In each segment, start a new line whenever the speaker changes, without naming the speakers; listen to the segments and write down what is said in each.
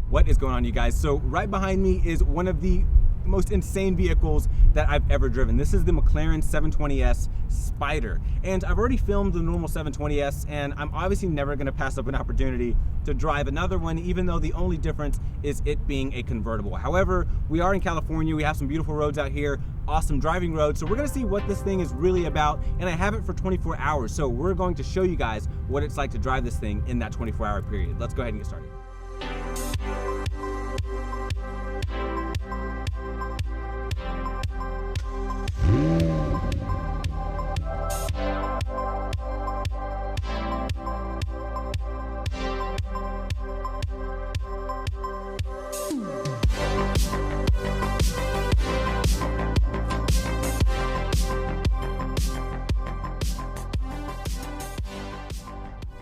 What is going on, you guys? So right behind me is one of the most insane vehicles that I've ever driven. This is the McLaren 720S Spider. And I've already filmed the normal 720S, and I'm obviously never gonna pass up an opportunity to drive another one, even though the only difference is it being a convertible. However, we are in California, we have some beautiful roads out here, awesome driving roads, so we're gonna see what this thing is really about, and I have it for 24 hours, so we're going to show you guys what it's like to drive this thing in that 24-hour period. Let's go ahead and get started.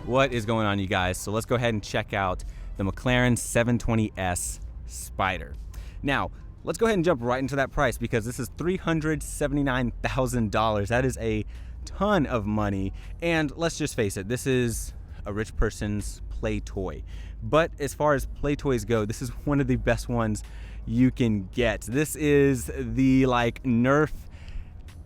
What is going on, you guys? So let's go ahead and check out the McLaren 720S Spider. Now, let's go ahead and jump right into that price because this is $379,000. That is a ton of money. And let's just face it, this is a rich person's play toy. But as far as play toys go, this is one of the best ones you can get. This is the Nerf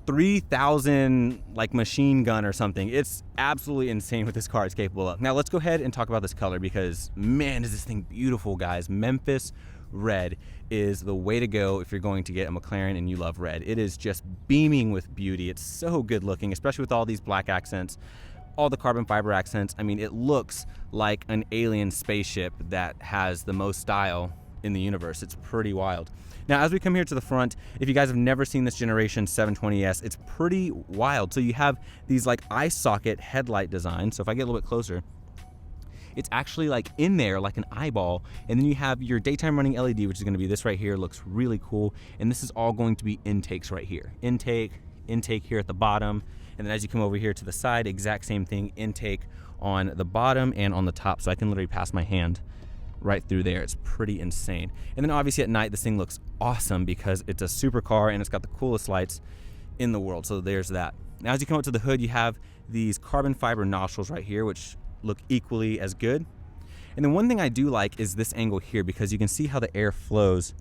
3000 machine gun or something. It's absolutely insane what this car is capable of. Now let's go ahead and talk about this color because man, is this thing beautiful, guys. Memphis red is the way to go if you're going to get a McLaren and you love red. It is just beaming with beauty. It's so good looking, especially with all these black accents, all the carbon fiber accents. I mean, it looks like an alien spaceship that has the most style in the universe. It's pretty wild. Now, as we come here to the front, if you guys have never seen this generation 720S, it's pretty wild. So you have these eye socket headlight design. So if I get a little bit closer, it's actually in there like an eyeball. And then you have your daytime running LED, which is going to be this right here. Looks really cool. And this is all going to be intakes right here. Intake here at the bottom. And then as you come over here to the side, exact same thing, intake on the bottom and on the top. So I can literally pass my hand right through there. It's pretty insane. And then obviously at night, this thing looks awesome because it's a supercar and it's got the coolest lights in the world. So there's that. Now, as you come up to the hood, you have these carbon fiber nostrils right here, which look equally as good. And then one thing I do like is this angle here because you can see how the air flows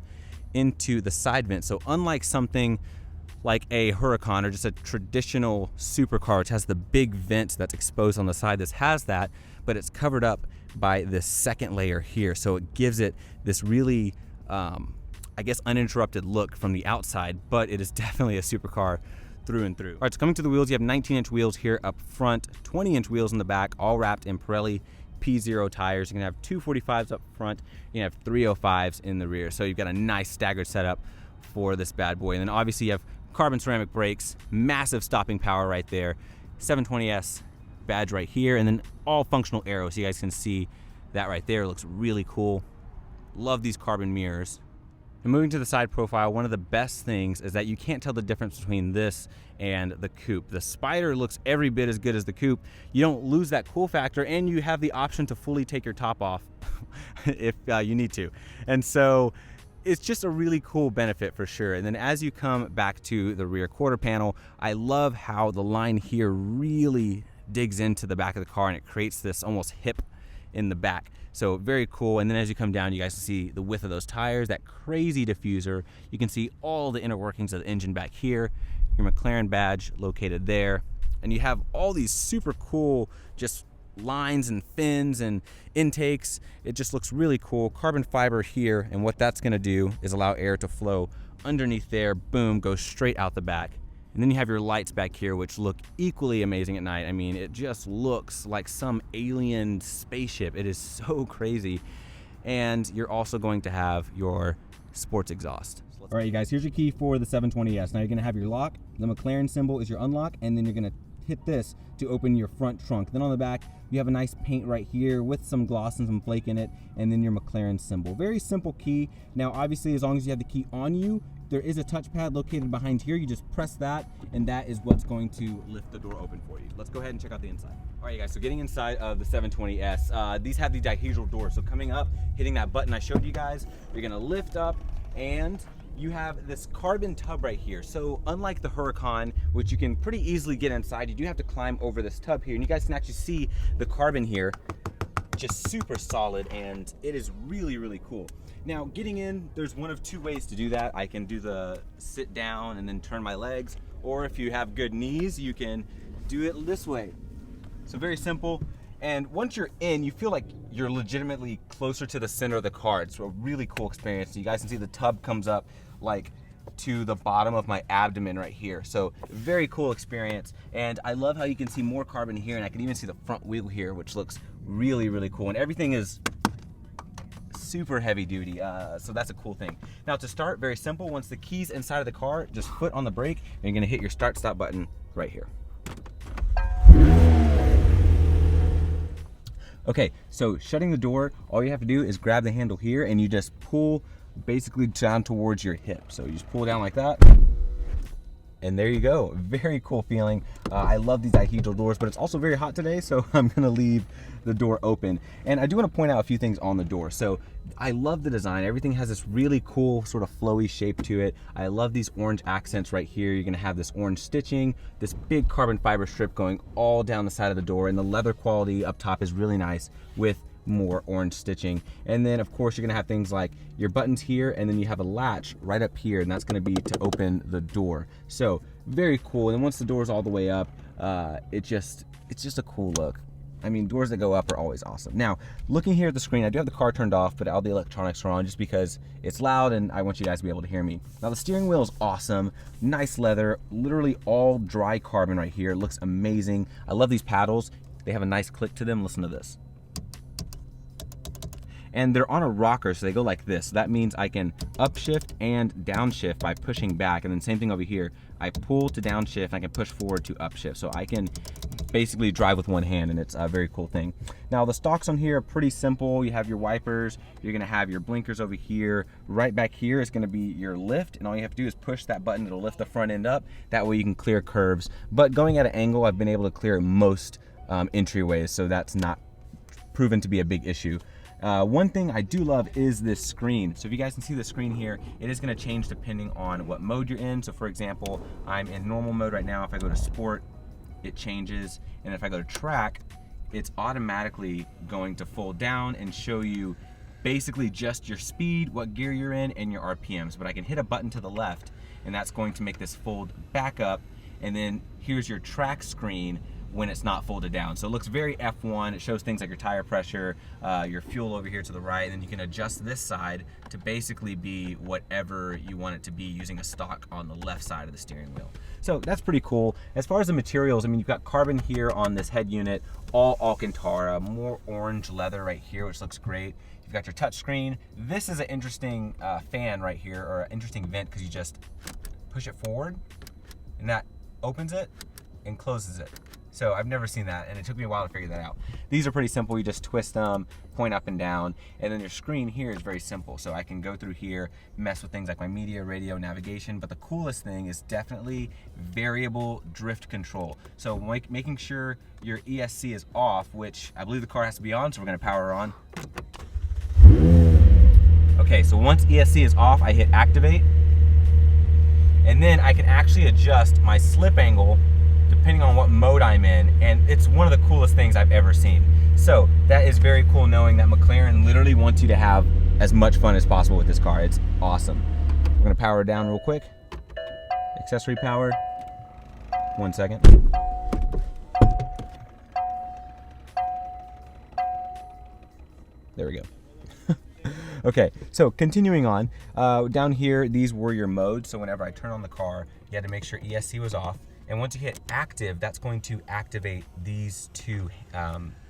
into the side vent. So unlike something like a Huracan or just a traditional supercar, which has the big vent that's exposed on the side, this has that, but it's covered up by this second layer here. So it gives it this really, I guess, uninterrupted look from the outside, but it is definitely a supercar through and through. All right, so coming to the wheels, you have 19-inch wheels here up front, 20-inch wheels in the back, all wrapped in Pirelli P0 tires. You're gonna have 245s up front, you're gonna have 305s in the rear. So you've got a nice staggered setup for this bad boy. And then obviously you have carbon ceramic brakes, massive stopping power right there, 720S badge right here, and then all functional arrows. So you guys can see that right there. It looks really cool. Love these carbon mirrors. And moving to the side profile, one of the best things is that you can't tell the difference between this and the coupe. The Spider looks every bit as good as the coupe. You don't lose that cool factor, and you have the option to fully take your top off if you need to. And so it's just a really cool benefit for sure. And then as you come back to the rear quarter panel, I love how the line here really digs into the back of the car and it creates this almost hip in the back. So very cool. And then as you come down, you guys see the width of those tires, that crazy diffuser. You can see all the inner workings of the engine back here, your McLaren badge located there. And you have all these super cool just lines and fins and intakes. It just looks really cool. Carbon fiber here, and what that's gonna do is allow air to flow underneath there, boom, goes straight out the back. And then you have your lights back here, which look equally amazing at night. I mean, it just looks like some alien spaceship. It is so crazy. And you're also going to have your sports exhaust. All right, you guys, here's your key for the 720S. Now you're gonna have your lock. The McLaren symbol is your unlock, and then you're gonna hit this to open your front trunk. Then on the back, you have a nice paint right here with some gloss and some flake in it, and then your McLaren symbol. Very simple key. Now, obviously, as long as you have the key on you, there is a touchpad located behind here. You just press that, and that is what's going to lift the door open for you. Let's go ahead and check out the inside. All right, you guys, so getting inside of the 720S, these have the dihedral doors. So coming up, hitting that button I showed you guys, you're gonna lift up, and you have this carbon tub right here. So unlike the Huracan, which you can pretty easily get inside, you do have to climb over this tub here, and you guys can actually see the carbon here just super solid, and it is really, really cool. Now, getting in, there's one of two ways to do that. I can do the sit down and then turn my legs, or if you have good knees, you can do it this way. So very simple. And once you're in, you feel like you're legitimately closer to the center of the car. It's a really cool experience. You guys can see the tub comes up like to the bottom of my abdomen right here. So very cool experience. And I love how you can see more carbon here, and I can even see the front wheel here, which looks really, really cool. And everything is super heavy duty, so that's a cool thing. Now to start, very simple. Once the key's inside of the car, just foot on the brake, and you're gonna hit your start stop button right here. Okay, so shutting the door, all you have to do is grab the handle here and you just pull basically down towards your hip. So you just pull down like that, and there you go. Very cool feeling. I love these dihedral doors, but it's also very hot today, so I'm gonna leave the door open. And I do wanna point out a few things on the door. So I love the design. Everything has this really cool sort of flowy shape to it. I love these orange accents right here. You're gonna have this orange stitching, this big carbon fiber strip going all down the side of the door, and the leather quality up top is really nice with more orange stitching. And then of course you're gonna have things like your buttons here, and then you have a latch right up here, and that's gonna be to open the door. So very cool. And once the door's all the way up, it's just a cool look. I mean, doors that go up are always awesome. Now, looking here at the screen, I do have the car turned off, but all the electronics are on just because it's loud and I want you guys to be able to hear me. Now, the steering wheel is awesome. Nice leather, literally all dry carbon right here. It looks amazing. I love these paddles. They have a nice click to them. Listen to this. And they're on a rocker, so they go like this. That means I can upshift and downshift by pushing back. And then same thing over here. I pull to downshift, and I can push forward to upshift. So I can basically drive with one hand, and it's a very cool thing. Now the stalks on here are pretty simple. You have your wipers, you're gonna have your blinkers over here. Right back here is gonna be your lift, and all you have to do is push that button to lift the front end up. That way you can clear curves. But going at an angle, I've been able to clear most entryways, so that's not proven to be a big issue. One thing I do love is this screen. So if you guys can see the screen here, it is gonna change depending on what mode you're in. So for example, I'm in normal mode right now. If I go to sport, it changes. And if I go to track, it's automatically going to fold down and show you basically just your speed, what gear you're in, and your RPMs. But I can hit a button to the left, and that's going to make this fold back up. And then here's your track screen when it's not folded down. So it looks very F1. It shows things like your tire pressure, your fuel over here to the right, and then you can adjust this side to basically be whatever you want it to be using a stock on the left side of the steering wheel. So that's pretty cool. As far as the materials, I mean, you've got carbon here on this head unit, all Alcantara, more orange leather right here, which looks great. You've got your touch screen. This is an interesting fan right here, or an interesting vent, because you just push it forward, and that opens it and closes it. So I've never seen that, and it took me a while to figure that out. These are pretty simple. You just twist them, point up and down, and then your screen here is very simple. So I can go through here, mess with things like my media, radio, navigation, but the coolest thing is definitely variable drift control. So making sure your ESC is off, which I believe the car has to be on, so we're gonna power her on. Okay, so once ESC is off, I hit activate, and then I can actually adjust my slip angle depending on what mode I'm in, and it's one of the coolest things I've ever seen. So that is very cool, knowing that McLaren literally wants you to have as much fun as possible with this car. It's awesome. We're gonna power it down real quick. Accessory power. 1 second. There we go. Okay, so continuing on, down here, these were your modes. So whenever I turn on the car, you had to make sure ESC was off. And once you hit active, that's going to activate these two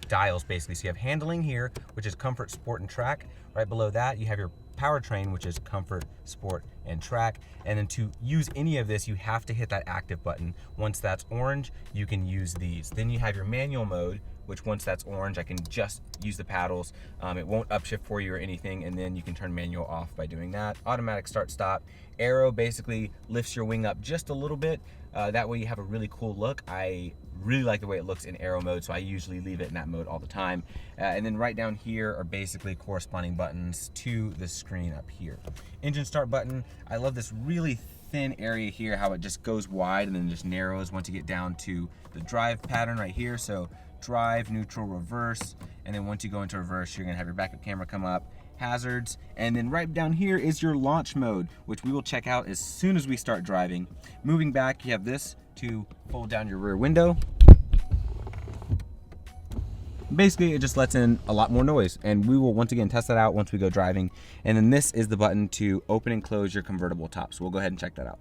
dials basically. So you have handling here, which is comfort, sport, and track. Right below that, you have your powertrain, which is comfort, sport, and track. And then to use any of this, you have to hit that active button. Once that's orange, you can use these. Then you have your manual mode, which once that's orange, I can just use the paddles. It won't upshift for you or anything, and then you can turn manual off by doing that. Automatic start stop. Aero basically lifts your wing up just a little bit. That way you have a really cool look. I really like the way it looks in aero mode, so I usually leave it in that mode all the time. And then right down here are basically corresponding buttons to the screen up here. Engine start button. I love this really thin area here, how it just goes wide and then just narrows once you get down to the drive pattern right here. So drive, neutral, reverse, and then once you go into reverse, you're gonna have your backup camera come up, hazards, and then right down here is your launch mode, which we will check out as soon as we start driving. Moving back, you have this to fold down your rear window. Basically, it just lets in a lot more noise, and we will once again test that out once we go driving. And then this is the button to open and close your convertible top, so we'll go ahead and check that out.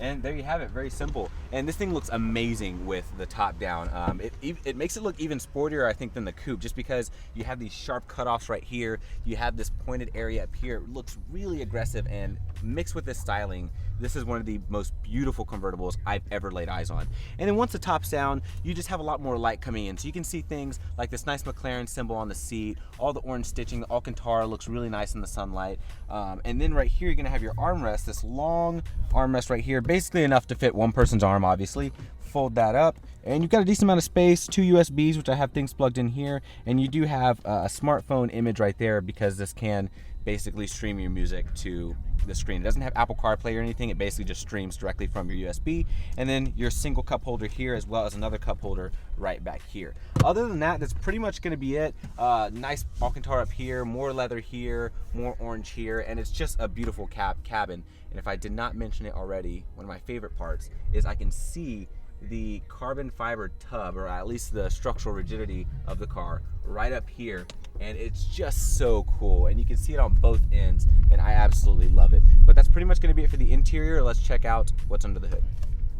And there you have it, very simple. And this thing looks amazing with the top down. It makes it look even sportier, I think, than the coupe, just because you have these sharp cutoffs right here. You have this pointed area up here. It looks really aggressive, and mixed with this styling, this is one of the most beautiful convertibles I've ever laid eyes on. And then once the top's down, you just have a lot more light coming in. So you can see things like this nice McLaren symbol on the seat, all the orange stitching, the Alcantara looks really nice in the sunlight. And then right here, you're gonna have your armrest, this long armrest right here, basically enough to fit one person's arm, obviously. Fold that up, and you've got a decent amount of space, 2 USBs, which I have things plugged in here, and you do have a smartphone image right there because this can basically stream your music to the screen. It doesn't have Apple CarPlay or anything, it basically just streams directly from your USB, and then your single cup holder here, as well as another cup holder right back here. Other than that, that's pretty much gonna be it. Nice Alcantara up here, more leather here, more orange here, and it's just a beautiful cabin. And if I did not mention it already, one of my favorite parts is I can see the carbon fiber tub, or at least the structural rigidity of the car right up here, and it's just so cool, and you can see it on both ends, and I absolutely love it. But that's pretty much going to be it for the interior. Let's check out what's under the hood.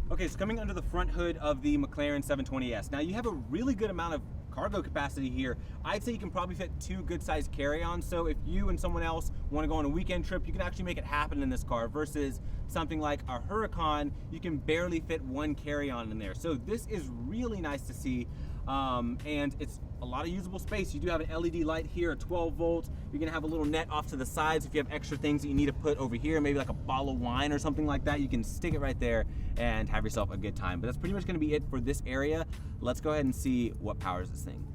Okay, so coming under the front hood of the McLaren 720S. Now you have a really good amount of cargo capacity here. I'd say you can probably fit 2 good-sized carry-ons, so if you and someone else want to go on a weekend trip, you can actually make it happen in this car, versus something like a Huracan, you can barely fit 1 carry-on in there. So this is really nice to see, and it's a lot of usable space. You do have an LED light here, a 12 volt. You're gonna have a little net off to the sides if you have extra things that you need to put over here, maybe like a bottle of wine or something like that. You can stick it right there and have yourself a good time. But that's pretty much gonna be it for this area. Let's go ahead and see what powers this thing.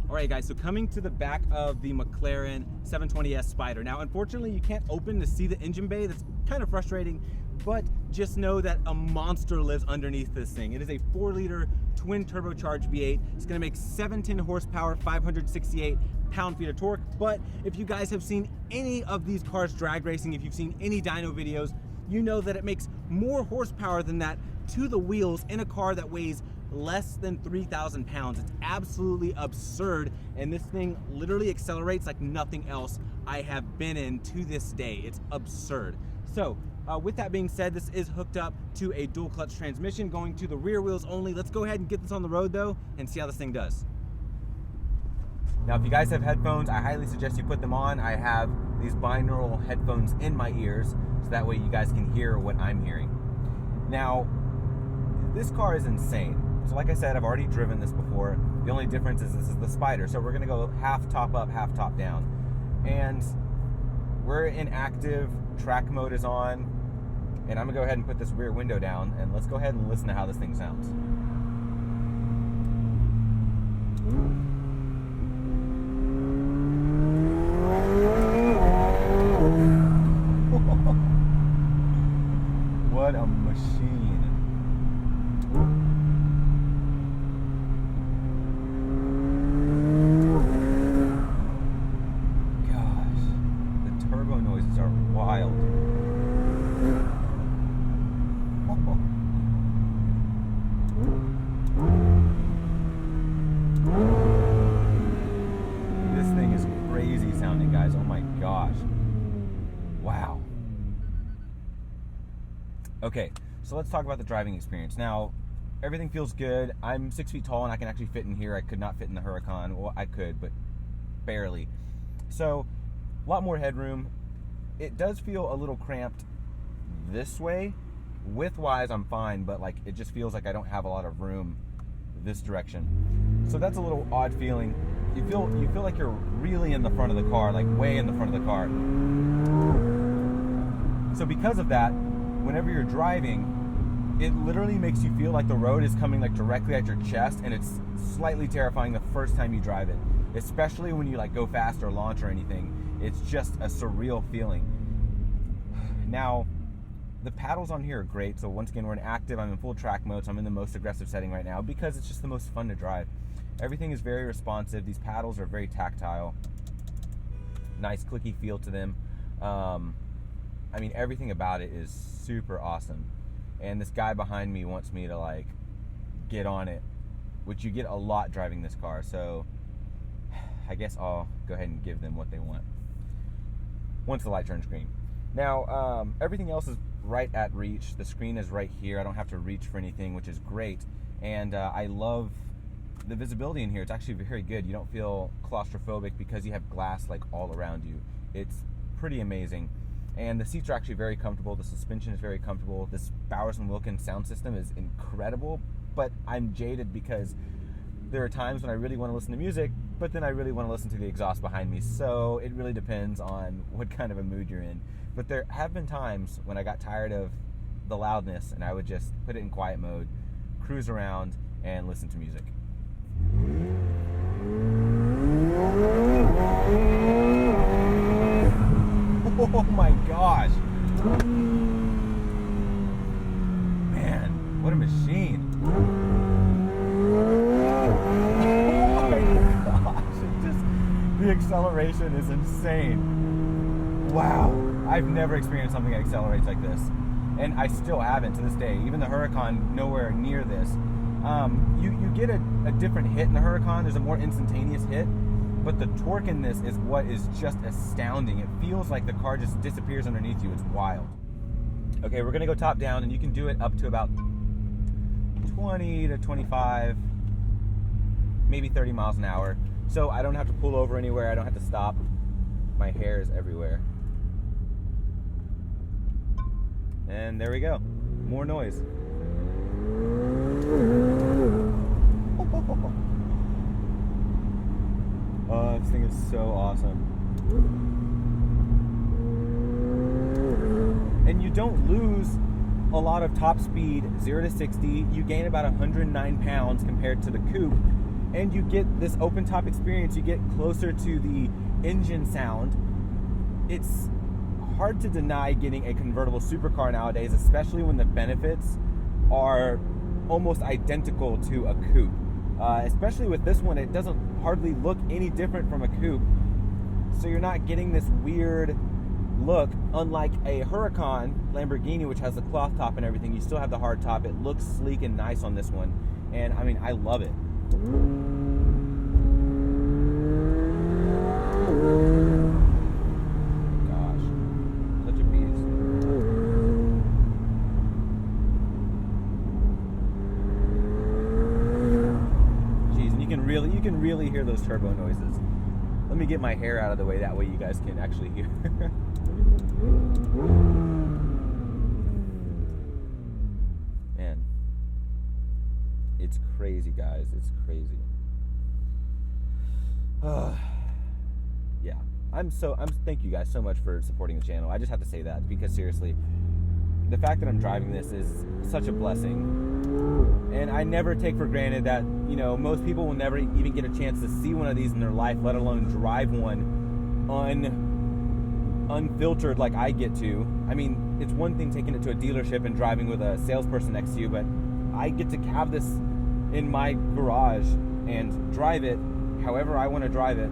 All right, guys, so coming to the back of the McLaren 720S Spider. Now, unfortunately, you can't open to see the engine bay. That's kind of frustrating, but just know that a monster lives underneath this thing. It is a 4-liter twin turbocharged V8. It's gonna make 710 horsepower, 568 pound-feet of torque. But if you guys have seen any of these cars drag racing, if you've seen any dyno videos, you know that it makes more horsepower than that to the wheels in a car that weighs less than 3,000 pounds. It's absolutely absurd, and this thing literally accelerates like nothing else I have been in to this day. It's absurd. So with that being said, this is hooked up to a dual clutch transmission going to the rear wheels only. Let's go ahead and get this on the road though and see how this thing does. Now, if you guys have headphones, I highly suggest you put them on. I have these binaural headphones in my ears, so that way you guys can hear what I'm hearing. Now, this car is insane. So like I said, I've already driven this before. The only difference is this is the Spider. So we're gonna go half top up, half top down. And we're in active, track mode is on, and I'm gonna go ahead and put this rear window down, and let's go ahead and listen to how this thing sounds. What a machine. This thing is crazy sounding, guys. Oh my gosh. Wow. Okay, so let's talk about the driving experience. Now, everything feels good. I'm 6 feet tall and I can actually fit in here. I could not fit in the Huracan. Well, I could, but barely. So, a lot more headroom. It does feel a little cramped this way. Width-wise, I'm fine, but like it just feels like I don't have a lot of room this direction. So that's a little odd feeling. You feel like you're really in the front of the car, like way in the front of the car. So because of that, whenever you're driving, it literally makes you feel like the road is coming like directly at your chest, and it's slightly terrifying the first time you drive it. especially when you like go fast or launch or anything. It's just a surreal feeling. Now, the paddles on here are great. So once again, we're in active. I'm in full track mode, so I'm in the most aggressive setting right now because it's just the most fun to drive. Everything is very responsive. These paddles are very tactile. Nice clicky feel to them. I mean, everything about it is super awesome. And this guy behind me wants me to like get on it, which you get a lot driving this car. So I guess I'll go ahead and give them what they want once the light turns green. Now, everything else is right at reach. The screen is right here. I don't have to reach for anything, which is great. And I love the visibility in here. It's actually very good. You don't feel claustrophobic because you have glass like all around you. It's pretty amazing. And the seats are actually very comfortable. The suspension is very comfortable. This Bowers & Wilkins sound system is incredible, but I'm jaded because there are times when I really want to listen to music, but then I really want to listen to the exhaust behind me. So it really depends on what kind of a mood you're in. But there have been times when I got tired of the loudness and I would just put it in quiet mode, cruise around, and listen to music. Oh my gosh. Man, what a machine. Oh my gosh. The acceleration is insane. Wow. I've never experienced something that accelerates like this. And I still haven't to this day. Even the Huracan, nowhere near this. You get a different hit in the Huracan. There's a more instantaneous hit. But the torque in this is what is just astounding. It feels like the car just disappears underneath you. It's wild. Okay, we're gonna go top down, and you can do it up to about 20 to 25, maybe 30 miles an hour. So I don't have to pull over anywhere. I don't have to stop. My hair is everywhere. And there we go. More noise. Oh, this thing is so awesome. And you don't lose a lot of top speed, 0 to 60. You gain about 109 pounds compared to the coupe. And you get this open top experience. You get closer to the engine sound. It's hard to deny getting a convertible supercar nowadays, especially when the benefits are almost identical to a coupe. Especially with this one, it doesn't hardly look any different from a coupe. So you're not getting this weird look, unlike a Huracan Lamborghini, which has the cloth top and everything. You still have the hard top. It looks sleek and nice on this one. And I mean, I love it. You can really hear those turbo noises. Let me get my hair out of the way, that way you guys can actually hear. Man, it's crazy, guys. It's crazy. Yeah, thank you guys so much for supporting the channel. I just have to say that because seriously, the fact that I'm driving this is such a blessing. And I never take for granted that, you know, most people will never even get a chance to see one of these in their life, let alone drive one unfiltered like I get to. I mean, it's one thing taking it to a dealership and driving with a salesperson next to you, but I get to have this in my garage and drive it however I want to drive it.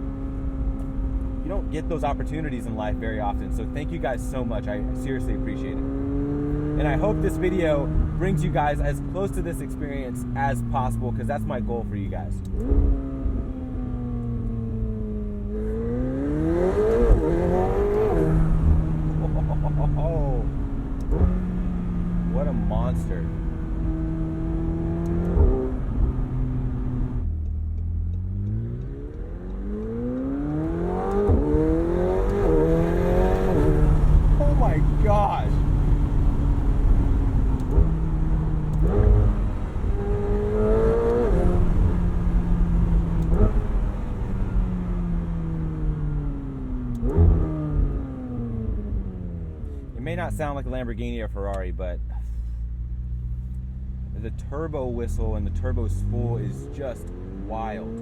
You don't get those opportunities in life very often, so thank you guys so much. I seriously appreciate it. And I hope this video brings you guys as close to this experience as possible, because that's my goal for you guys. Oh, what a monster. Oh my gosh. May not sound like a Lamborghini or Ferrari, but the turbo whistle and the turbo spool is just wild.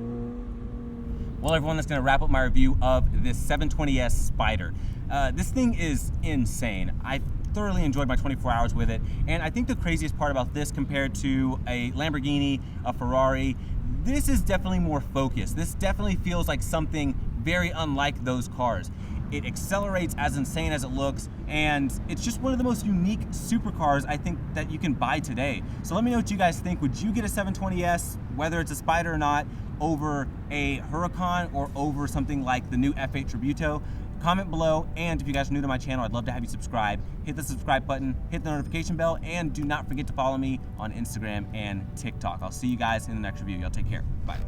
Well, everyone, that's gonna wrap up my review of this 720S Spider. This thing is insane. I thoroughly enjoyed my 24 hours with it, and I think the craziest part about this compared to a Lamborghini, a Ferrari, this is definitely more focused. This definitely feels like something very unlike those cars. It accelerates as insane as it looks, and it's just one of the most unique supercars I think that you can buy today. So let me know what you guys think. Would you get a 720S, whether it's a Spider or not, over a Huracan or over something like the new F8 Tributo? Comment below, and if you guys are new to my channel, I'd love to have you subscribe. Hit the subscribe button, hit the notification bell, and do not forget to follow me on Instagram and TikTok. I'll see you guys in the next review. Y'all take care. Bye.